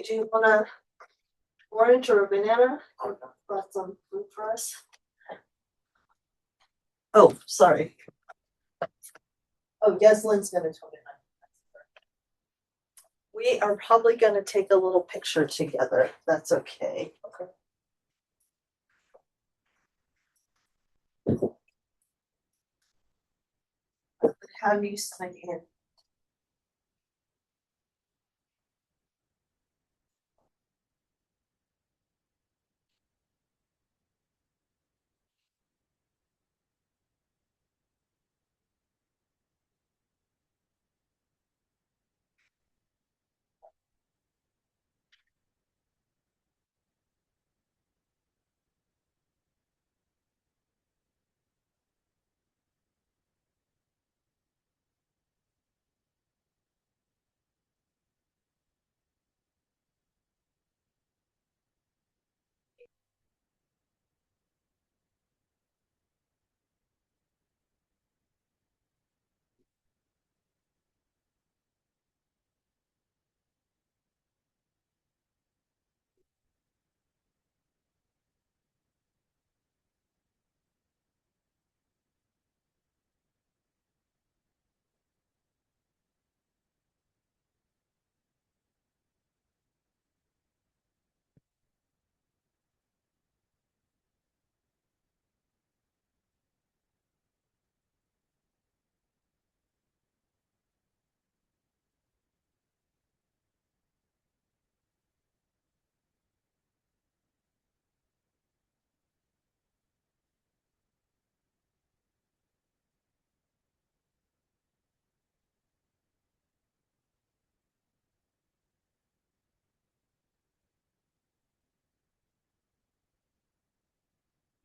do you want a orange or a banana? Or got some food for us? Oh, sorry. Oh, yes, Lynn's gonna tell me that. We are probably gonna take a little picture together. That's okay. Okay. Have you sign in?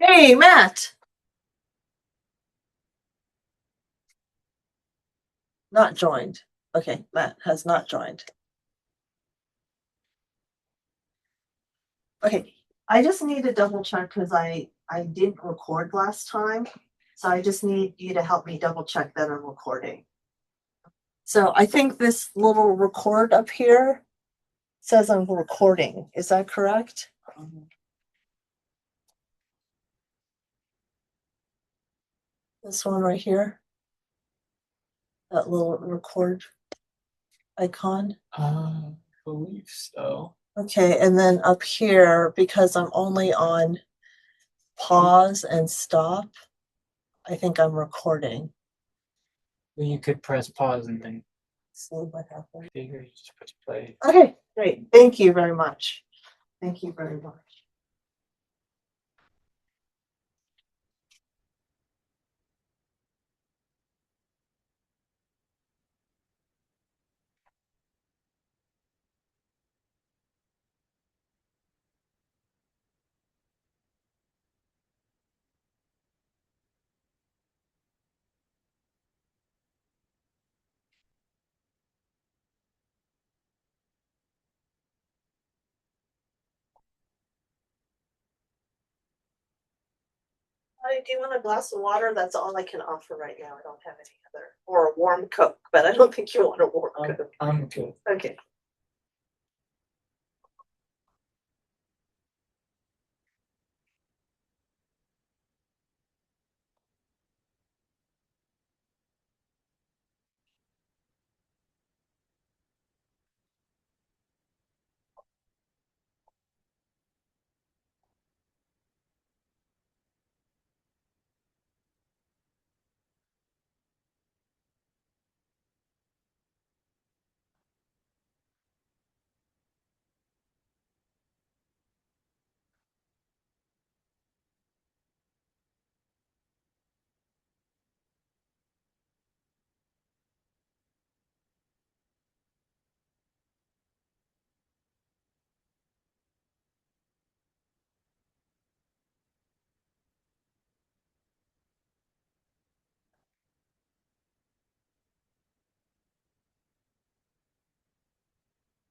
Hey, Matt. Not joined. Okay, Matt has not joined. Okay, I just need to double check because I didn't record last time. So I just need you to help me double check that I'm recording. So I think this little record up here says I'm recording. Is that correct? This one right here. That little record icon. I believe so. Okay, and then up here, because I'm only on pause and stop, I think I'm recording. Well, you could press pause and then See what happens. figure you just press play. Okay, great. Thank you very much. Thank you very much. Hi, do you want a glass of water? That's all I can offer right now. I don't have any other. Or a warm Coke, but I don't think you want a warm Coke. I'm good. Okay.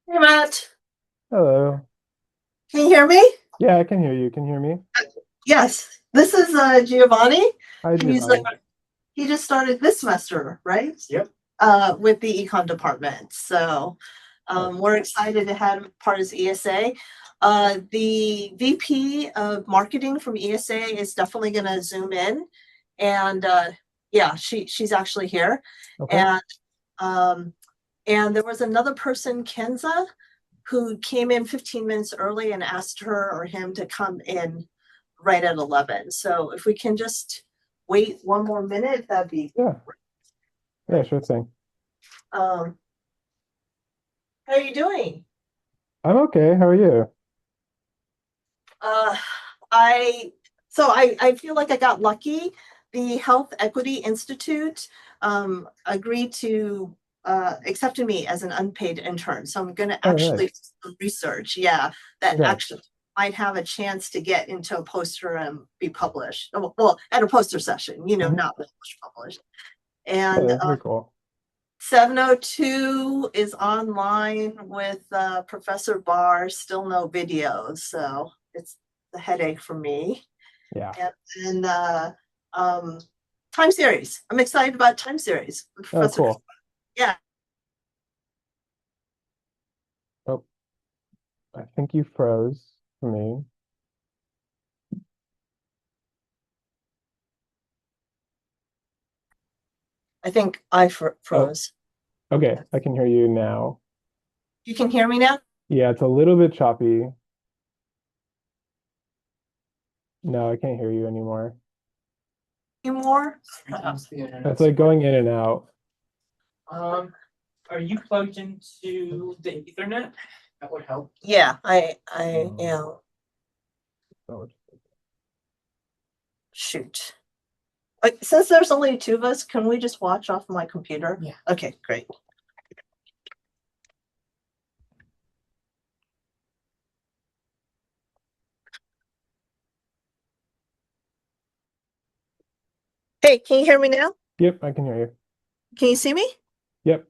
Hey, Matt. Hello. Can you hear me? Yeah, I can hear you. Can you hear me? Yes. This is Giovanni. Hi, He's Giovanni. he just started this semester, right? Yep. With the econ department. So We're excited to have him part of ESA. The VP of marketing from ESA is definitely going to zoom in, and yeah, she's actually here. Okay. And there was another person, Kenza, who came in 15 minutes early and asked her or him to come in right at 11. So if we can just wait one more minute, that'd be Yeah. Yeah, sure thing. how are you doing? I'm okay. How are you? Uh, I feel like I got lucky. The Health Equity Institute agreed to accepted me as an unpaid intern. So I'm going to Oh, actually nice. do some research. Yeah, that Okay. actually might have a chance to get into a poster and be published. Well, at a poster session, Mhm. not published. Yeah, And that's pretty cool. 702 is online with Professor Barr, still no videos. So it's a headache for me. Yeah. And time series. I'm excited about time series. Oh, Professor, cool. yeah. Oh, I think you froze for me. I think I froze. Okay, I can hear you now. You can hear me now? Yeah, it's a little bit choppy. No, I can't hear you anymore. Anymore? Sometimes the It's internet's like going in and out. Are you plugged into the Ethernet? That would help. Yeah, I am. Oh, Shoot. Like, since there's only two of us, can we just watch off my computer? Yeah. Okay, great. Hey, can you hear me now? Yep, I can hear you. Can you see me? Yep,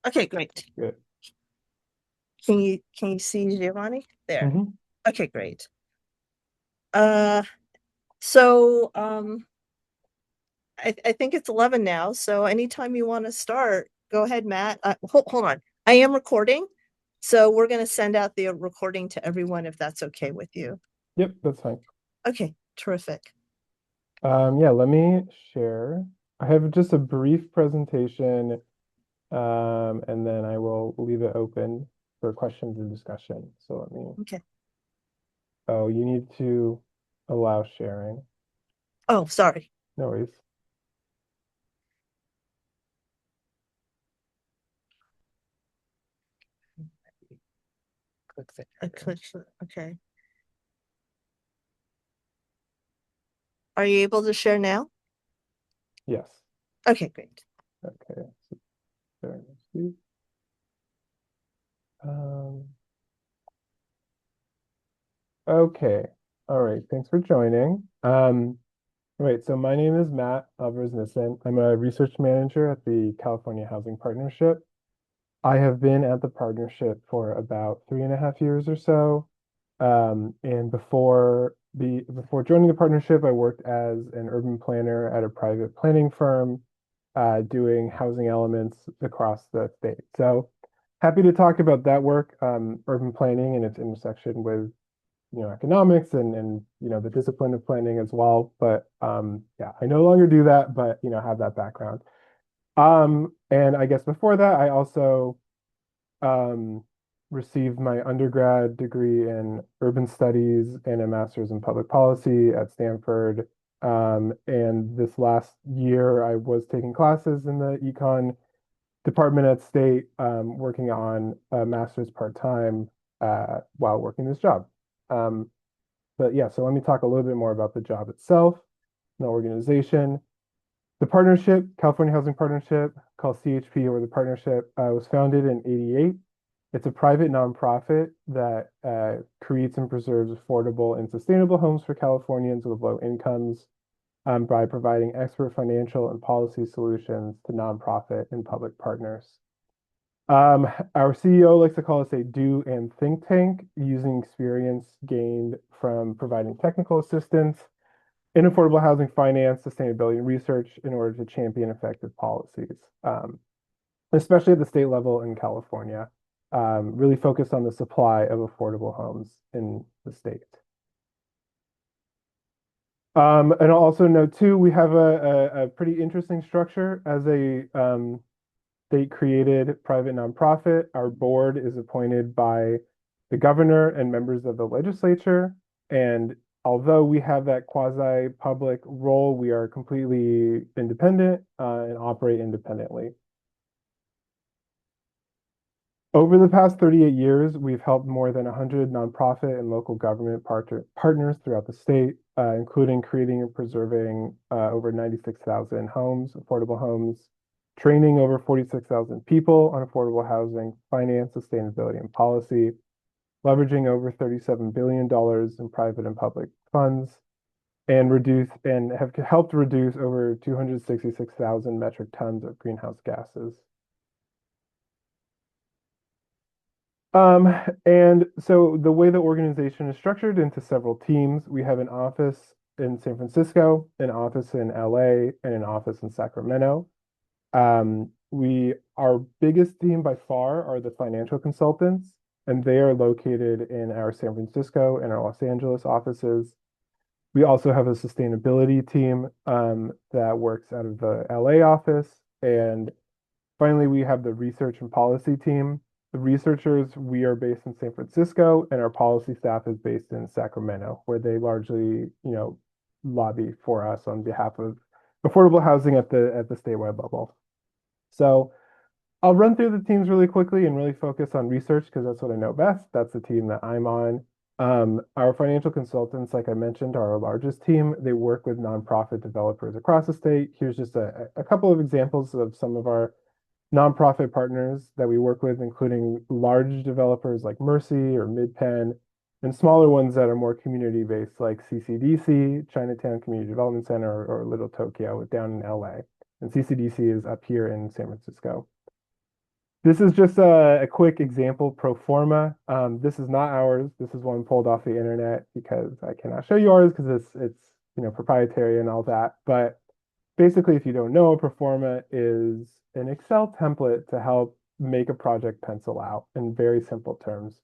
Okay, great. good. Can you see Giovanni? There. Mhm. Okay, great. So I think it's 11 now. So anytime you want to start, go ahead, Matt. Hold on. I am recording. So we're going to send out the recording to everyone if that's okay with you. Yep, that's fine. Okay, terrific. Yeah, let me share. I have just a brief presentation, and then I will leave it open for questions and discussion. So let me, Okay. oh, you need to allow sharing. Oh, sorry. No worries. Click there. I clicked. Okay. Are you able to share now? Yes. Okay, great. Okay. So there it is. Um, okay. All right. Thanks for joining. Right. So my name is Matt Alvarez-Nissen. I'm a research manager at the California Housing Partnership. I have been at the partnership for about 3.5 years or so. And before joining the partnership, I worked as an urban planner at a private planning firm, doing housing elements across the state. So happy to talk about that work, urban planning and its intersection with economics and the discipline of planning as well. But yeah, I no longer do that, but have that background. And I guess before that, I also um, received my undergrad degree in urban studies and a master's in public policy at Stanford. And this last year, I was taking classes in the econ department at State, working on a master's part-time while working this job. But yeah, so let me talk a little bit more about the job itself, the organization. The partnership, California Housing Partnership, called CHP or the partnership, was founded in '88. It's a private nonprofit that creates and preserves affordable and sustainable homes for Californians with low incomes, by providing expert financial and policy solutions to nonprofit and public partners. Our CEO likes to call us a do and think tank, using experience gained from providing technical assistance in affordable housing finance, sustainability, and research in order to champion effective policies, especially at the state level in California. really focused on the supply of affordable homes in the state. And I'll also note too, we have a pretty interesting structure as a state-created private nonprofit. Our board is appointed by the governor and members of the legislature. And although we have that quasi-public role, we are completely independent and operate independently. Over the past 38 years, we've helped more than 100 nonprofit and local government partners throughout the state, including creating and preserving over 96,000 homes, affordable homes, training over 46,000 people on affordable housing, finance, sustainability, and policy, leveraging over $37 billion in private and public funds, and have helped reduce over 266,000 metric tons of greenhouse gases. And so the way the organization is structured into several teams, we have an office in San Francisco, an office in LA, and an office in Sacramento. Our biggest team by far are the financial consultants, and they are located in our San Francisco and our Los Angeles offices. We also have a sustainability team that works out of the LA office. And finally, we have the research and policy team. The researchers, we are based in San Francisco, and our policy staff is based in Sacramento, where they largely, lobby for us on behalf of affordable housing at the statewide level. So I'll run through the teams really quickly and really focus on research because that's what I know best. That's the team that I'm on. Our financial consultants, like I mentioned, are our largest team. They work with nonprofit developers across the state. Here's just a couple of examples of some of our nonprofit partners that we work with, including large developers like Mercy or MidPen, and smaller ones that are more community-based, like CCDC, Chinatown Community Development Center, or Little Tokyo down in LA. And CCDC is up here in San Francisco. This is just a quick example pro forma. This is not ours. This is one pulled off the internet because I cannot show you ours because it's proprietary and all that. But basically, if you don't know, a pro forma is an Excel template to help make a project pencil out in very simple terms.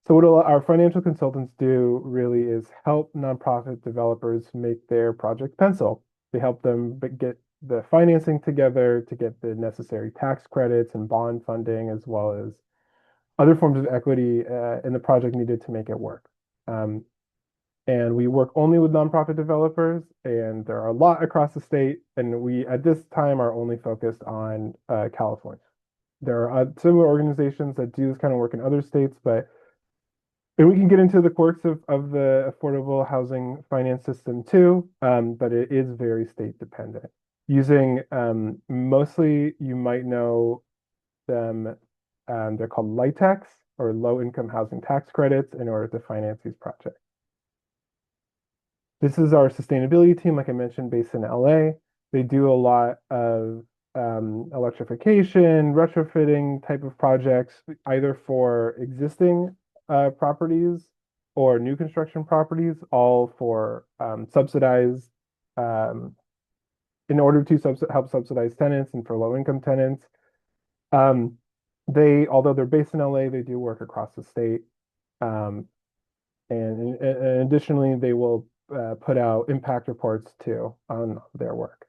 So what our financial consultants do really is help nonprofit developers make their project pencil. They help them get the financing together to get the necessary tax credits and bond funding, as well as other forms of equity in the project needed to make it work. And we work only with nonprofit developers, and there are a lot across the state. And we, at this time, are only focused on California. There are similar organizations that do this kind of work in other states, and we can get into the quirks of the affordable housing finance system too, but it is very state dependent. Using mostly, you might know them, they're called LIHTCs, or low income housing tax credits, in order to finance these projects. This is our sustainability team, like I mentioned, based in LA. They do a lot of electrification, retrofitting type of projects, either for existing properties or new construction properties, all for subsidized, in order to help subsidize tenants and for low-income tenants. Although they're based in LA, they do work across the state. And additionally, they will put out impact reports too on their work.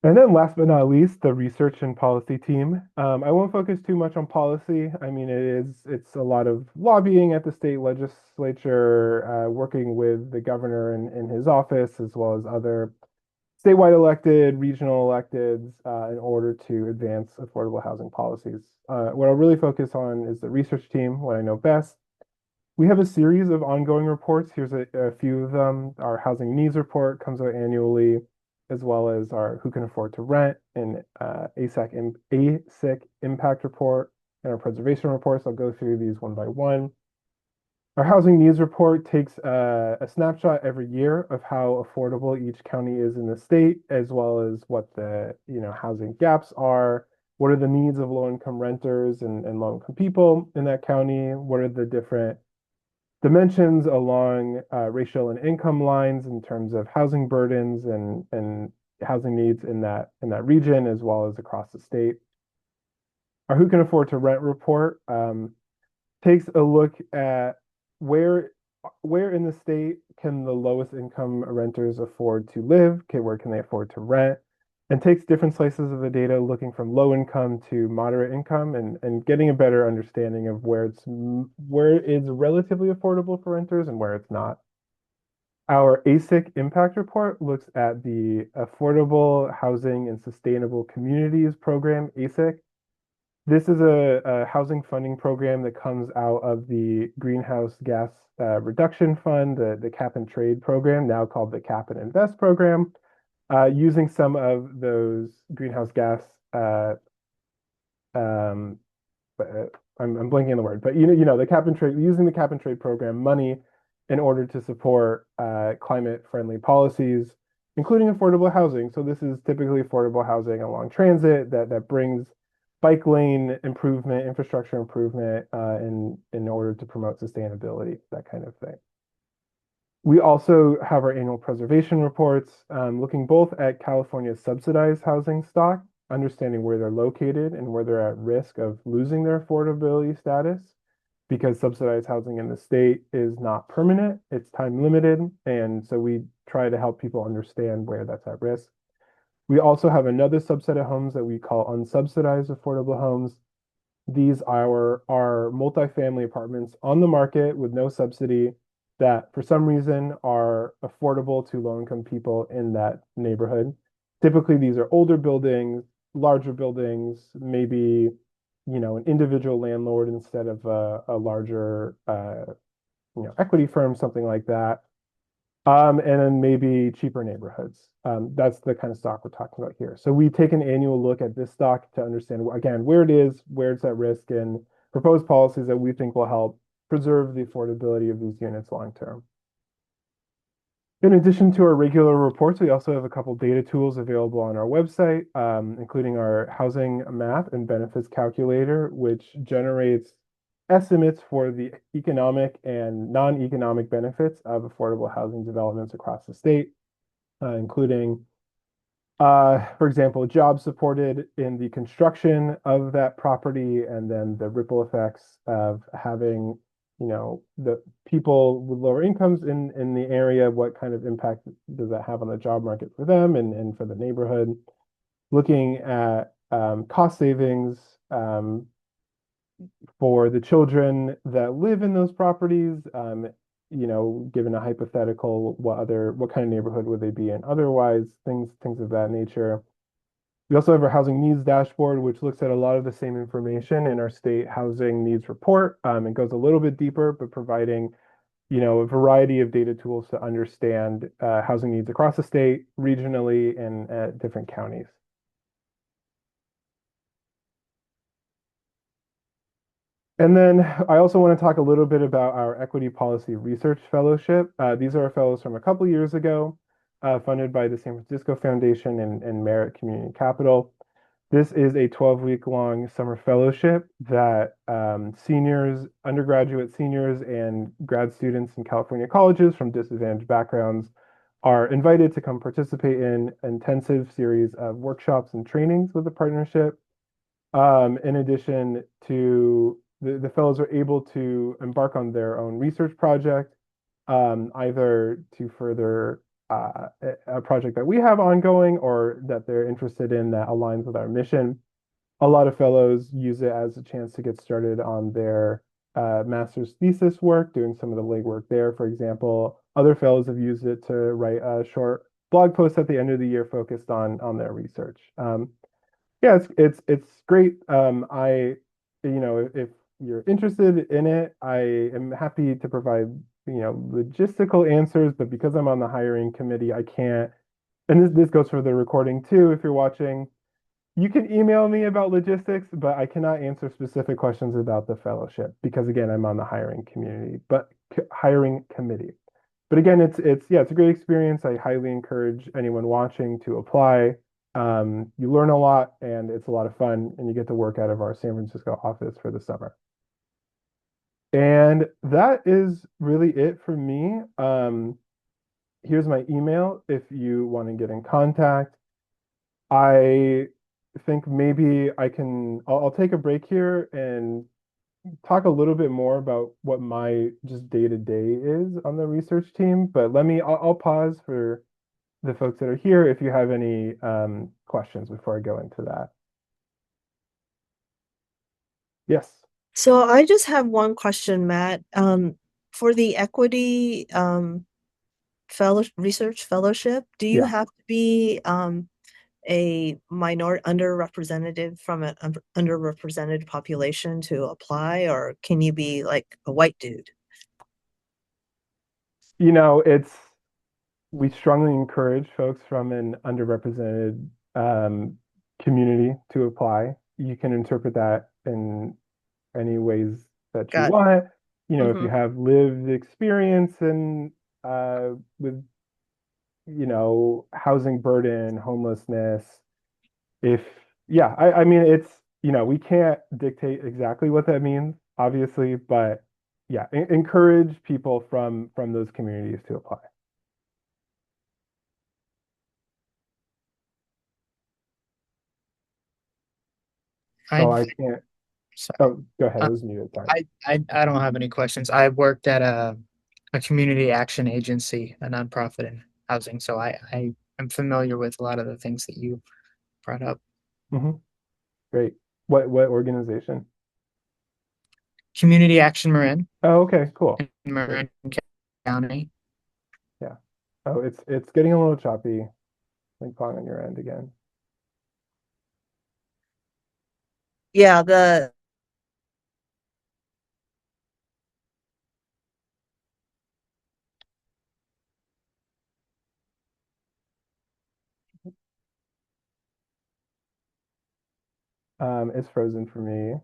And then last but not least, the research and policy team. I won't focus too much on policy. I mean, it's a lot of lobbying at the state legislature, working with the governor in his office, as well as other statewide elected, regional electeds, in order to advance affordable housing policies. What I'll really focus on is the research team, what I know best. We have a series of ongoing reports. Here's a few of them. Our housing needs report comes out annually, as well as our who can afford to rent and ASIC impact report and our preservation reports. I'll go through these one by one. Our housing needs report takes a snapshot every year of how affordable each county is in the state, as well as what the housing gaps are. What are the needs of low-income renters and low-income people in that county? What are the different dimensions along racial and income lines in terms of housing burdens and housing needs in that region, as well as across the state? our Who Can Afford to Rent report takes a look at where where in the state can the lowest income renters afford to live, okay, where can they afford to rent, and takes different slices of the data looking from low income to moderate income and getting a better understanding of where it's relatively affordable for renters and where it's not. Our ASIC impact report looks at the Affordable Housing and Sustainable Communities program, ASIC. This is a housing funding program that comes out of the Greenhouse Gas Reduction Fund, the Cap and Trade program, now called the Cap and Invest program, using some of those greenhouse gas, um, I'm blanking on the word, but the cap and trade, using the cap and trade program money in order to support climate-friendly policies, including affordable housing. So this is typically affordable housing along transit that brings bike lane improvement, infrastructure improvement in order to promote sustainability, that kind of thing. We also have our annual preservation reports, looking both at California's subsidized housing stock, understanding where they're located and where they're at risk of losing their affordability status, because subsidized housing in the state is not permanent, it's time limited, and so we try to help people understand where that's at risk. We also have another subset of homes that we call unsubsidized affordable homes. These are multifamily apartments on the market with no subsidy that for some reason are affordable to low-income people in that neighborhood. Typically, these are older buildings, larger buildings, maybe, an individual landlord instead of a larger, equity firm, something like that. And then maybe cheaper neighborhoods. That's the kind of stock we're talking about here. So we take an annual look at this stock to understand, again, where it is, where it's at risk, and propose policies that we think will help preserve the affordability of these units long term. In addition to our regular reports, we also have a couple data tools available on our website, including our housing map and benefits calculator, which generates estimates for the economic and non-economic benefits of affordable housing developments across the state, including, for example, jobs supported in the construction of that property, and then the ripple effects of having, the people with lower incomes in the area, what kind of impact does that have on the job market for them and for the neighborhood? Looking at cost savings, for the children that live in those properties, given a hypothetical, what kind of neighborhood would they be in otherwise, things of that nature. We also have our housing needs dashboard, which looks at a lot of the same information in our state housing needs report. It goes a little bit deeper, but providing, a variety of data tools to understand housing needs across the state, regionally, and at different counties. And then I also want to talk a little bit about our Equity Policy Research Fellowship. These are our fellows from a couple years ago, funded by the San Francisco Foundation and Merit Community Capital. This is a 12-week-long summer fellowship that undergraduate seniors and grad students in California colleges from disadvantaged backgrounds are invited to come participate in intensive series of workshops and trainings with the partnership. In addition to the fellows are able to embark on their own research project, either to further a project that we have ongoing or that they're interested in that aligns with our mission. A lot of fellows use it as a chance to get started on their master's thesis work, doing some of the legwork there, for example. Other fellows have used it to write a short blog post at the end of the year focused on their research. Yeah, it's great. If you're interested in it, I am happy to provide, logistical answers, but because I'm on the hiring committee, I can't, and this goes for the recording too, if you're watching, you can email me about logistics, but I cannot answer specific questions about the fellowship because again, I'm on the hiring community, but hiring committee. But again, it's a great experience. I highly encourage anyone watching to apply. You learn a lot and it's a lot of fun, and you get to work out of our San Francisco office for the summer. And that is really it for me. Here's my email if you want to get in contact. I think maybe I'll take a break here and talk a little bit more about what my just day to day is on the research team. But I'll pause for the folks that are here if you have any questions before I go into that. Yes. So I just have one question, Matt. For the equity research fellowship, do you Yeah. have to be a underrepresented from an underrepresented population to apply, or can you be like a white dude? You know, we strongly encourage folks from an underrepresented community to apply. You can interpret that in any ways that you Got want. You know, if you mm-hmm. have lived experience and with, housing burden, homelessness, if, yeah, I mean, we can't dictate exactly what that means, obviously, but yeah, encourage people from those communities to apply. I Oh, I can't. sorry. Oh, go ahead. It Uh, was muted. Sorry. I don't have any questions. I worked at a community action agency, a nonprofit in housing, so I am familiar with a lot of the things that you brought up. Hmm. Great. What organization? Community Action Marin Oh, okay, cool. in Great. Marin County. Yeah. Oh, it's getting a little choppy. Like pong on your end again. Yeah, the It's frozen for me.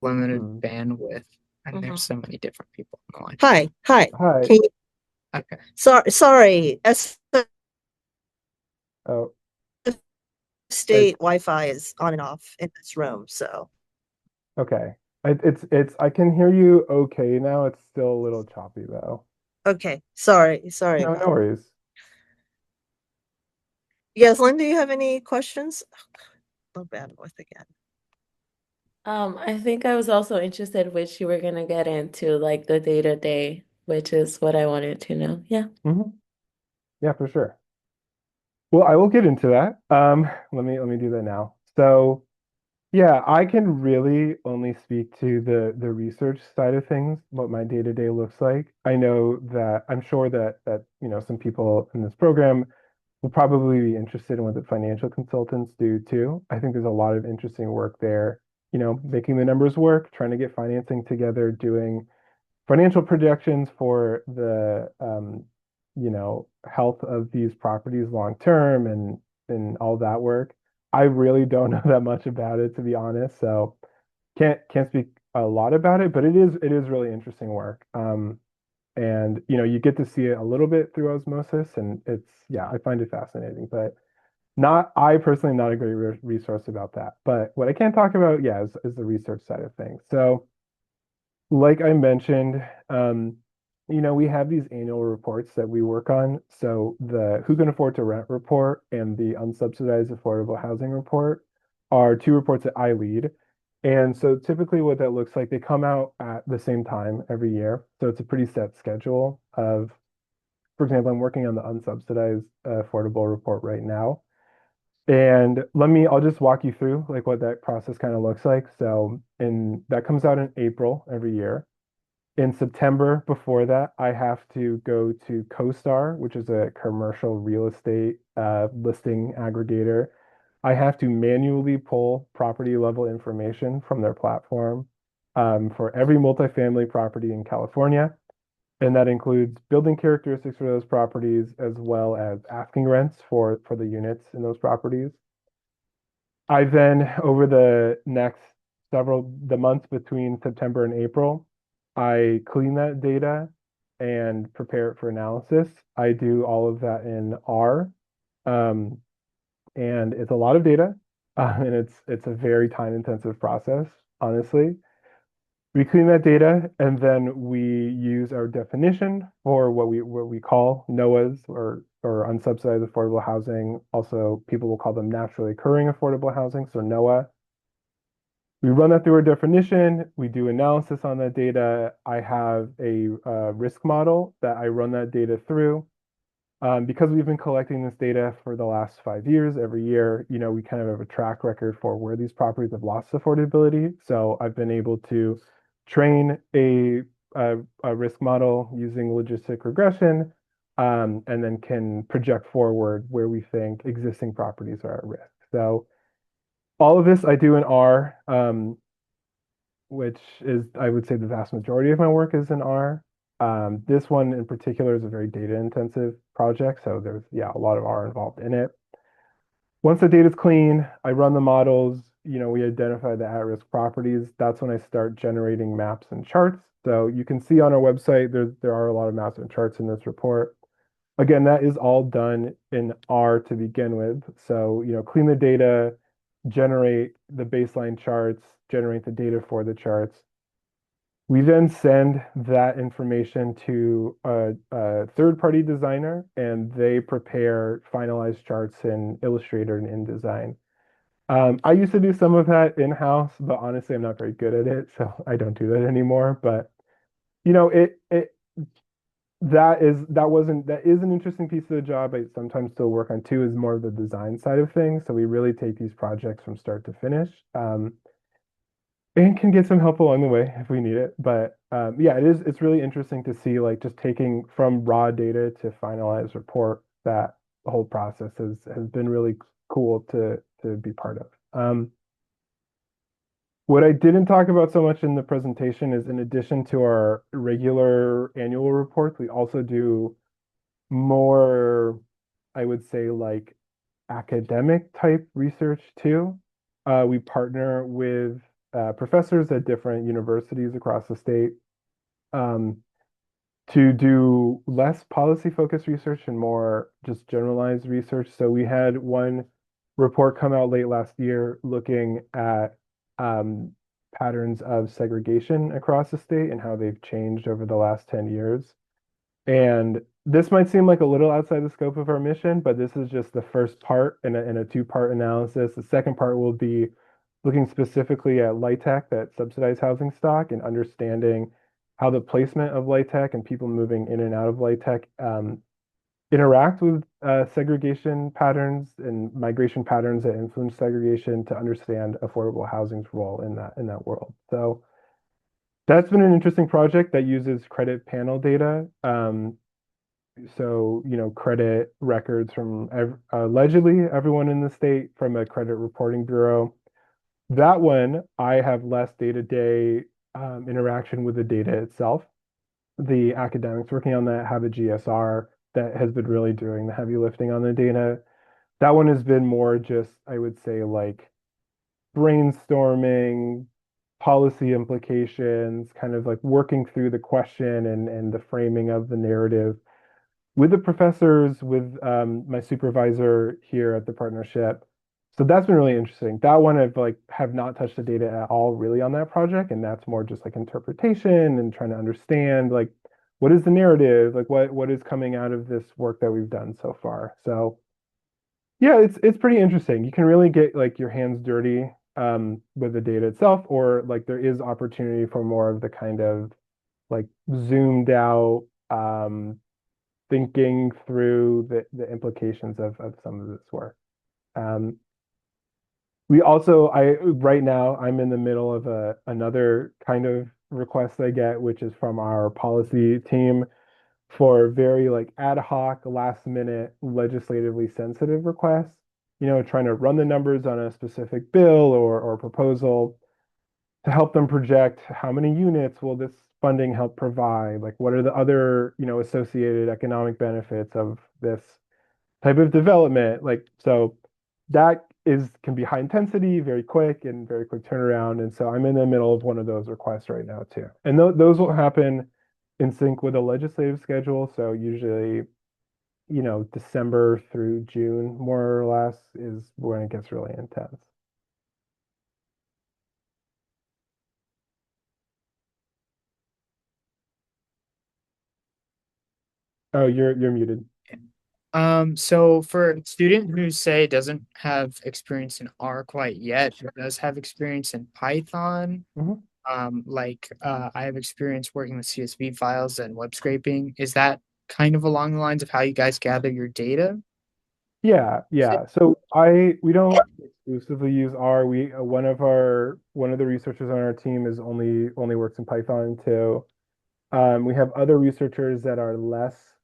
Limited Hmm. bandwidth, and Mhm. there's so many different people on the line. Hi. Hi. Can you, Okay. sorry, Oh, state Wi-Fi is on and off in this room, so okay. I can hear you okay now. It's still a little choppy though. okay. Sorry No, no about. worries. Yes, Lynn, do you have any questions? Oh, bandwidth again. I think I was also interested which you were gonna get into, like the day-to-day, which is what I wanted to know. Yeah. Hmm. Yeah, for sure. Well, I will get into that. Let me do that now. So, yeah, I can really only speak to the research side of things, what my day to day looks like. I know that I'm sure that some people in this program will probably be interested in what the financial consultants do too. I think there's a lot of interesting work there, making the numbers work, trying to get financing together, doing financial projections for the health of these properties long term and all that work. I really don't know that much about it, to be honest, so can't speak a lot about it, but it is really interesting work. And you get to see it a little bit through osmosis, and yeah, I find it fascinating, but I personally am not a great resource about that. But what I can talk about, yeah, is the research side of things. So like I mentioned, we have these annual reports that we work on. So the Who Can Afford to Rent report and the Unsubsidized Affordable Housing report are two reports that I lead. And so typically what that looks like, they come out at the same time every year. So it's a pretty set schedule of, for example, I'm working on the unsubsidized affordable report right now. And I'll just walk you through like what that process kind of looks like. So that comes out in April every year. In September before that, I have to go to CoStar, which is a commercial real estate listing aggregator. I have to manually pull property level information from their platform for every multifamily property in California. And that includes building characteristics for those properties as well as asking rents for the units in those properties. I then, over the months between September and April, I clean that data and prepare it for analysis. I do all of that in R, um, and it's a lot of data. and it's a very time intensive process, honestly. We clean that data and then we use our definition for what we call NOAAs or unsubsidized affordable housing. Also, people will call them naturally occurring affordable housing, so NOAA. We run that through our definition. We do analysis on that data. I have a risk model that I run that data through. Because we've been collecting this data for the last 5 years, every year, we kind of have a track record for where these properties have lost affordability. So I've been able to train a risk model using logistic regression, and then can project forward where we think existing properties are at risk. So all of this I do in R, which is, I would say, the vast majority of my work is in R. This one in particular is a very data intensive project, so there's, a lot of R involved in it. Once the data is clean, I run the models, we identify the at-risk properties. That's when I start generating maps and charts. So you can see on our website, there are a lot of maps and charts in this report. Again, that is all done in R to begin with. So, clean the data, generate the baseline charts, generate the data for the charts. We then send that information to a third-party designer, and they prepare finalized charts in Illustrator and InDesign. I used to do some of that in-house, but honestly, I'm not very good at it, so I don't do that anymore. But that is an interesting piece of the job I sometimes still work on too, is more of the design side of things. So we really take these projects from start to finish. And can get some help along the way if we need it. But it's really interesting to see, like, just taking from raw data to finalized report, that the whole process has been really cool to be part of. What I didn't talk about so much in the presentation is, in addition to our regular annual reports, we also do more, I would say, like academic type research too. We partner with professors at different universities across the state, to do less policy focused research and more just generalized research. So we had one report come out late last year looking at patterns of segregation across the state and how they've changed over the last 10 years. And this might seem like a little outside the scope of our mission, but this is just the first part in a two-part analysis. The second part will be looking specifically at LIHTC, that subsidized housing stock, and understanding how the placement of LIHTC and people moving in and out of LIHTC interact with segregation patterns and migration patterns that influence segregation, to understand affordable housing's role in that world. So that's been an interesting project that uses credit panel data. So, credit records from allegedly everyone in the state from a credit reporting bureau. That one, I have less day-to-day interaction with the data itself. The academics working on that have a GSR that has been really doing the heavy lifting on the data. That one has been more just, I would say, like brainstorming, policy implications, kind of like working through the question and the framing of the narrative with the professors, with my supervisor here at the partnership. So that's been really interesting. That one I've have not touched the data at all really on that project, and that's more just like interpretation and trying to understand, like, what is the narrative, like what is coming out of this work that we've done so far. So yeah, it's pretty interesting. You can really get like your hands dirty with the data itself, or like there is opportunity for more of the kind of like zoomed out thinking through the implications of some of this work. We also, right now, I'm in the middle of another kind of request I get, which is from our policy team for very like ad hoc, last minute, legislatively sensitive requests, trying to run the numbers on a specific bill or proposal to help them project how many units will this funding help provide, like what are the other, associated economic benefits of this type of development. Like, so that can be high intensity, very quick turnaround. And so I'm in the middle of one of those requests right now too. And those will happen in sync with a legislative schedule. So usually, December through June, more or less, is when it gets really intense. Oh, you're muted. So for a student who say doesn't have experience in R quite yet, but does have experience in Python, Mhm. I have experience working with CSV files and web scraping. Is that kind of along the lines of how you guys gather your data? Yeah, yeah. So we don't exclusively use R. We one of the researchers on our team is only works in Python too. We have other researchers that are less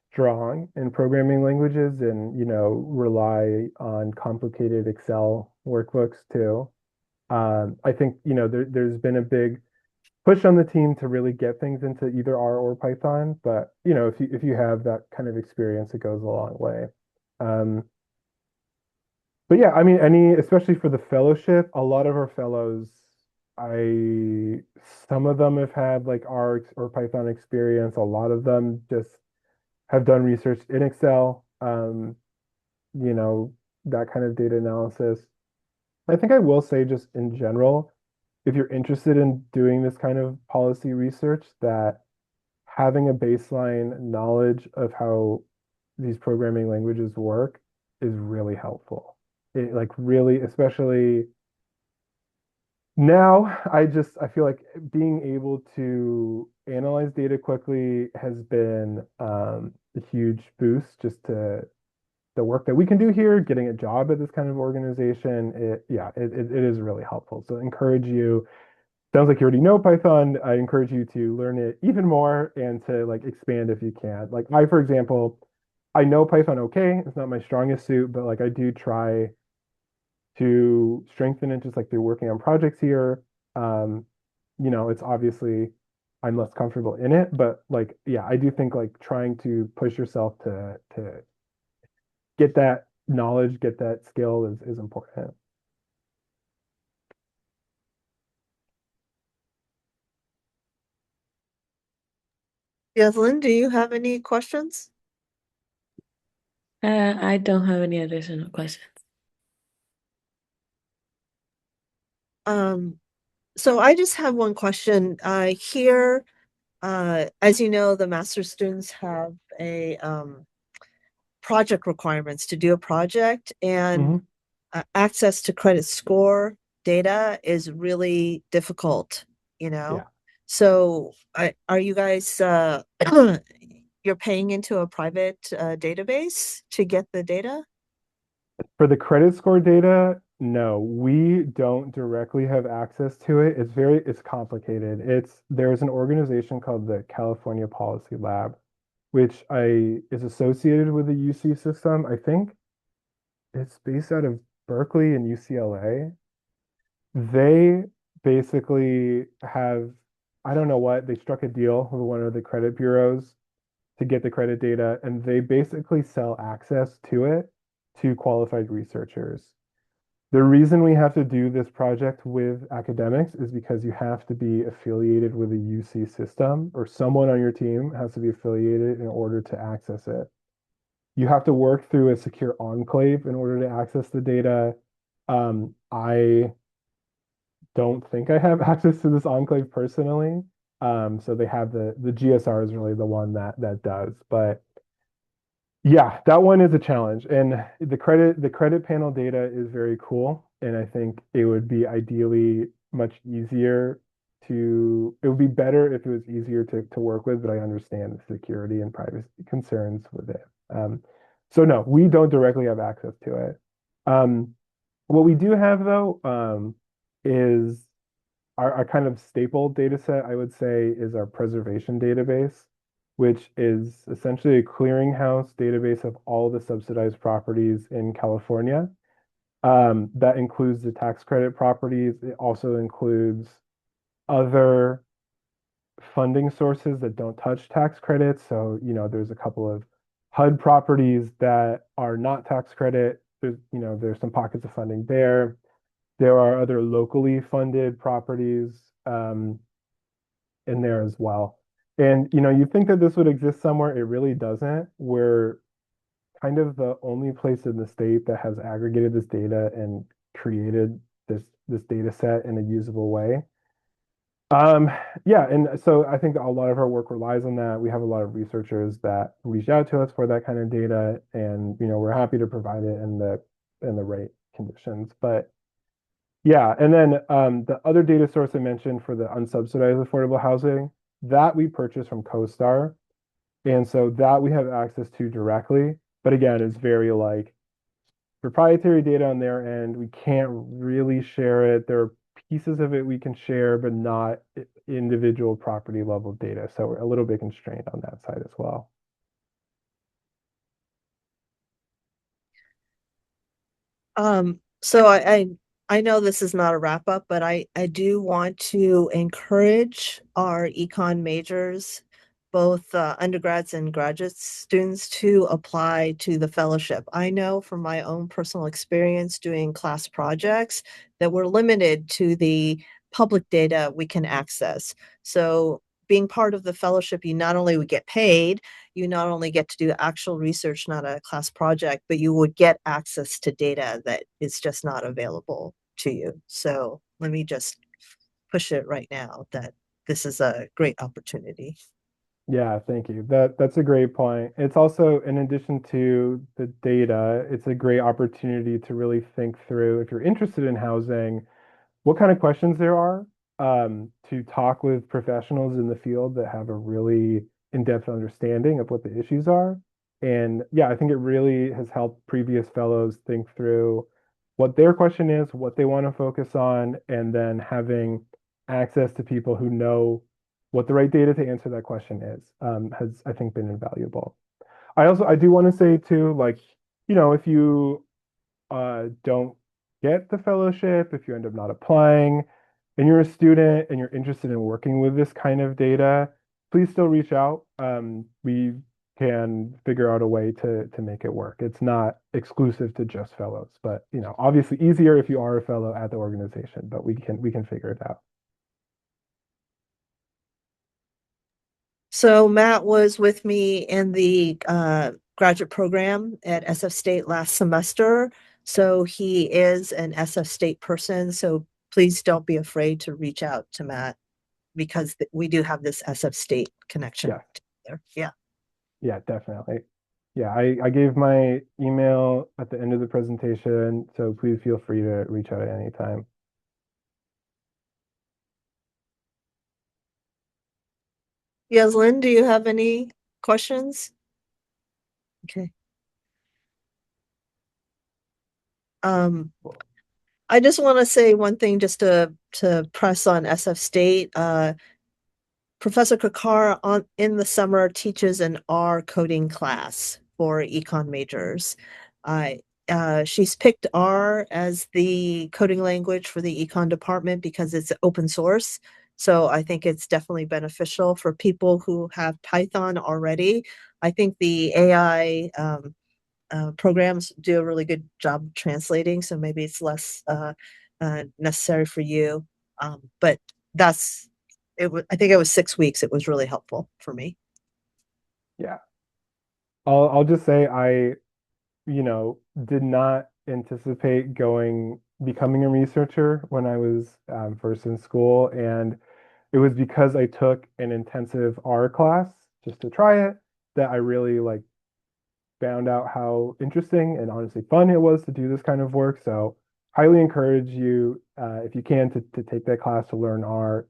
strong in programming languages and, rely on complicated Excel workbooks too. I think, there's been a big push on the team to really get things into either R or Python, but if you have that kind of experience, it goes a long way. Um, but yeah, I mean, especially for the fellowship, a lot of our fellows, I, some of them have had like R or Python experience. A lot of them just have done research in Excel, you know, that kind of data analysis. I think I will say just in general, if you're interested in doing this kind of policy research, that having a baseline knowledge of how these programming languages work is really helpful. It like really, especially now, I feel like being able to analyze data quickly has been a huge boost just to the work that we can do here, getting a job at this kind of organization. It is really helpful. So encourage you. Sounds like you already know Python. I encourage you to learn it even more and to like expand if you can. Like for example, I know Python okay. It's not my strongest suit, but like I do try to strengthen it just like through working on projects here. Um, it's obviously I'm less comfortable in it, but like yeah, I do think like trying to push yourself to get that knowledge, get that skill is important. Yaslin, do you have any questions? I don't have any additional questions. Um, so I just have one question. Here, as you know, the master students have a project requirements to do a project, and Mhm. access to credit score data is really difficult, you know? Yeah. So are you guys you're paying into a private database to get the data? For the credit score data, no, we don't directly have access to it. It's complicated. There's an organization called the California Policy Lab, which I is associated with the UC system. I think it's based out of Berkeley and UCLA. They basically have, I don't know what, they struck a deal with one of the credit bureaus to get the credit data, and they basically sell access to it to qualified researchers. The reason we have to do this project with academics is because you have to be affiliated with a UC system, or someone on your team has to be affiliated in order to access it. You have to work through a secure enclave in order to access the data. I don't think I have access to this enclave personally. So they have the GSR is really the one that does. But yeah, that one is a challenge. And the credit panel data is very cool. And I think it would be ideally much easier it would be better if it was easier to work with, but I understand the security and privacy concerns with it. So no, we don't directly have access to it. Um, what we do have though, is our kind of staple data set, I would say, is our preservation database, which is essentially a clearinghouse database of all the subsidized properties in California. That includes the tax credit properties. It also includes other funding sources that don't touch tax credits. So, there's a couple of HUD properties that are not tax credit. There's some pockets of funding there. There are other locally funded properties in there as well. And you think that this would exist somewhere, it really doesn't. We're kind of the only place in the state that has aggregated this data and created this data set in a usable way. Yeah, and so I think a lot of our work relies on that. We have a lot of researchers that reach out to us for that kind of data, and we're happy to provide it in the right conditions. But yeah, and then the other data source I mentioned for the unsubsidized affordable housing, that we purchase from CoStar. And so that we have access to directly. But again, it's very like proprietary data on their end. We can't really share it. There are pieces of it we can share, but not individual property level data. So we're a little bit constrained on that side as well. So I know this is not a wrap up, but I do want to encourage our econ majors, both undergrads and graduate students, to apply to the fellowship. I know from my own personal experience doing class projects that we're limited to the public data we can access. So being part of the fellowship, you not only would get paid, you not only get to do actual research, not a class project, but you would get access to data that is just not available to you. So let me just push it right now that this is a great opportunity. Yeah, thank you. That's a great point. It's also, in addition to the data, it's a great opportunity to really think through if you're interested in housing, what kind of questions there are, to talk with professionals in the field that have a really in-depth understanding of what the issues are. And yeah, I think it really has helped previous fellows think through what their question is, what they want to focus on, and then having access to people who know what the right data to answer that question is, has, I think, been invaluable. I do want to say too, like, if you don't get the fellowship, if you end up not applying, and you're a student and you're interested in working with this kind of data, please still reach out. We can figure out a way to make it work. It's not exclusive to just fellows, but obviously easier if you are a fellow at the organization, but we can figure it out. So Matt was with me in the graduate program at SF State last semester. So he is an SF State person. So please don't be afraid to reach out to Matt because we do have this SF State connection Yeah. there. Yeah. Yeah, definitely. Yeah, I gave my email at the end of the presentation, so please feel free to reach out at any time. Yaslin, do you have any questions? Okay. I just want to say one thing just to press on SF State. Professor Kakar in the summer teaches an R coding class for econ majors. She's picked R as the coding language for the econ department because it's open source. So I think it's definitely beneficial for people who have Python already. I think the AI programs do a really good job translating, so maybe it's less necessary for you. But that's it. I think it was 6 weeks. It was really helpful for me. Yeah. I'll just say did not anticipate becoming a researcher when I was first in school. And it was because I took an intensive R class just to try it that I really found out how interesting and honestly fun it was to do this kind of work. So highly encourage you, if you can, to take that class to learn R.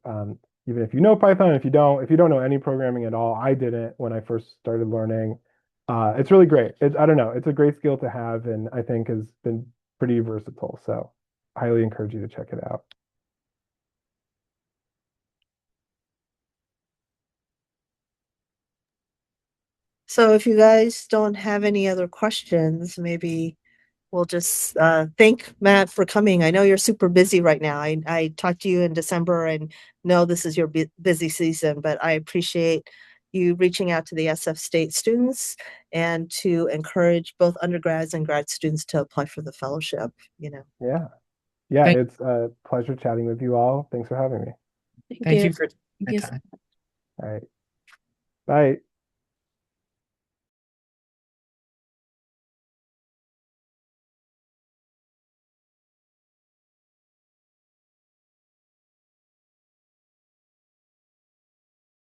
Even if you know Python, if you don't know any programming at all, I didn't when I first started learning. It's really great. I don't know, it's a great skill to have, and I think has been pretty versatile. So highly encourage you to check it out. So if you guys don't have any other questions, maybe we'll just thank Matt for coming. I know you're super busy right now. I talked to you in December and know this is your busy season, but I appreciate you reaching out to the SF State students and to encourage both undergrads and grad students to apply for the fellowship. Yeah. Yeah, Thank, it's a pleasure chatting with you all. Thanks for having me. Thank thank you. you for Thank the you. time. All right. Bye.